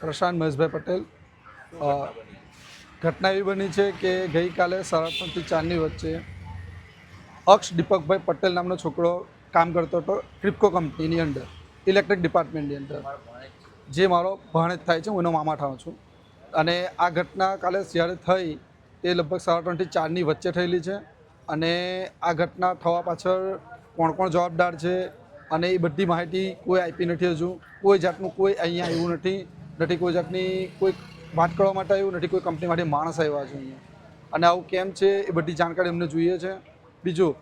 પ્રશાંત મહેશભાઈ પટેલ। ઘટના એવી બની છે કે ગઈકાલે 3:30 થી 4ની વચ્ચે અક્ષ દીપકભાઈ પટેલ નામનો છોકરો કામ કરતો હતો ક્રિપ્કો કંપનીની અંદર, ઇલેક્ટ્રિક ડિપાર્ટમેન્ટની અંદર, જે મારો ભાણેજ થાય છે, હું એનો મામા થાઉં છું। અને આ ઘટના કાલે જ્યારે થઈ તે લગભગ 3:30 થી 4ની વચ્ચે થયેલી છે। અને આ ઘટના થવા પાછળ કોણ કોણ જવાબદાર છે અને એ બધી માહિતી કોઈ આપી નથી। હજુ કોઈ જાતનું કોઈ અહીંયા આવ્યું નથી કોઈ જાતની કોઈ વાત કરવા માટે આવ્યું નથી, કોઈ કંપનીમાંથી માણસ આવ્યા છે અહીંયા। અને આવું કેમ છે એ બધી જાણકારી અમને જોઈએ છે। બીજું,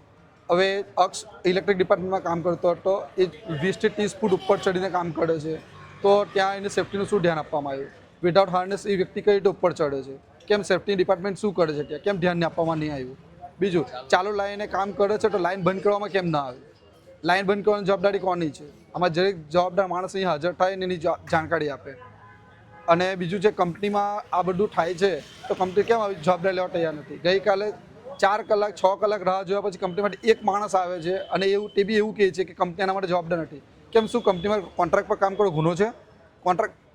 હવે અક્ષ ઇલેક્ટ્રિક ડિપાર્ટમેન્ટમાં કામ કરતો હતો, એ 20 થી 30 ફૂટ ઉપર ચડીને કામ કરે છે, તો ત્યાં એને સેફ્ટીનું શું ધ્યાન આપવામાં આવ્યું? વિધાઉટ હાર્નેસ એ વ્યક્તિ કઈ રીતે ઉપર ચડે છે? કેમ સેફ્ટી ડિપાર્ટમેન્ટ શું કરે છે ત્યાં? કેમ ધ્યાન આપવામાં નહીં આવ્યું? બીજું, ચાલુ લાઈને કામ કરે છે તો લાઈન બંધ કરવામાં કેમ ના આવ્યું? લાઈન બંધ કરવાની જવાબદારી કોની છે? આમાં દરેક જવાબદાર માણસ અહીં હાજર થાય ને એની જાણકારી આપે। અને બીજું, જે કંપનીમાં આ બધું થાય છે તો કંપની કેમ આવી જવાબદારી લેવા તૈયાર નથી? ગઈકાલે 4 કલાક 6 કલાક રાહ જોયા પછી કંપનીમાંથી એક માણસ આવે છે અને તે બી એવું કહે છે કે કંપની એના માટે જવાબદાર નથી। કેમ, શું કંપનીમાં કોન્ટ્રાક્ટ પર કામ કરવો ગુનો છે?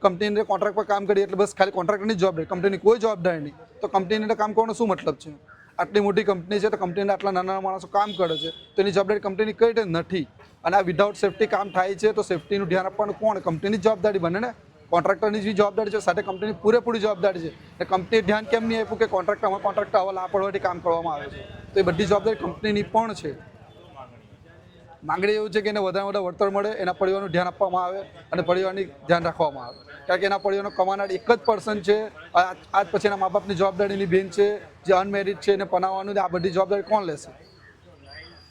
કંપનીને કોન્ટ્રાક્ટ પર કામ કરીએ એટલે બસ ખાલી કોન્ટ્રાક્ટરની જવાબદારી, કંપનીની કોઈ જવાબદારી નહીં, તો કંપનીની અંદર કામ કરવાનો શું મતલબ છે? આટલી મોટી કંપની છે તો કંપનીના આટલા નાના માણસો કામ કરે છે તો એની જવાબદારી કંપનીની કઈ રીતે નથી? અને આ વિધાઉટ સેફ્ટી કામ થાય છે તો સેફ્ટીનું ધ્યાન આપવાનું કોણ? કંપનીની જવાબદારી બને ને? કોન્ટ્રાક્ટરની જ જવાબદારી છે, સાથે કંપનીની પૂરેપૂરી જવાબદારી છે। અને કંપનીએ ધ્યાન કેમ નહીં આપ્યું કે કોન્ટ્રાક્ટર આવા લાપરવાહીથી કામ કરવામાં આવે છે? તો એ બધી જવાબદારી કંપનીની પણ છે। માંગણી એવું છે કે એને વધારે વધારે વળતર મળે, એના પરિવારનું ધ્યાન આપવામાં આવે અને પરિવારની ધ્યાન રાખવામાં આવે, કારણ કે એના પરિવારનો કમાનાર એક જ પર્સન છે। આજ પછી એના મા બાપની જવાબદારીની બેન છે જે અનમેરિડ છે, એને પનાવવાનું, આ બધી જવાબદારી કોણ લેશે?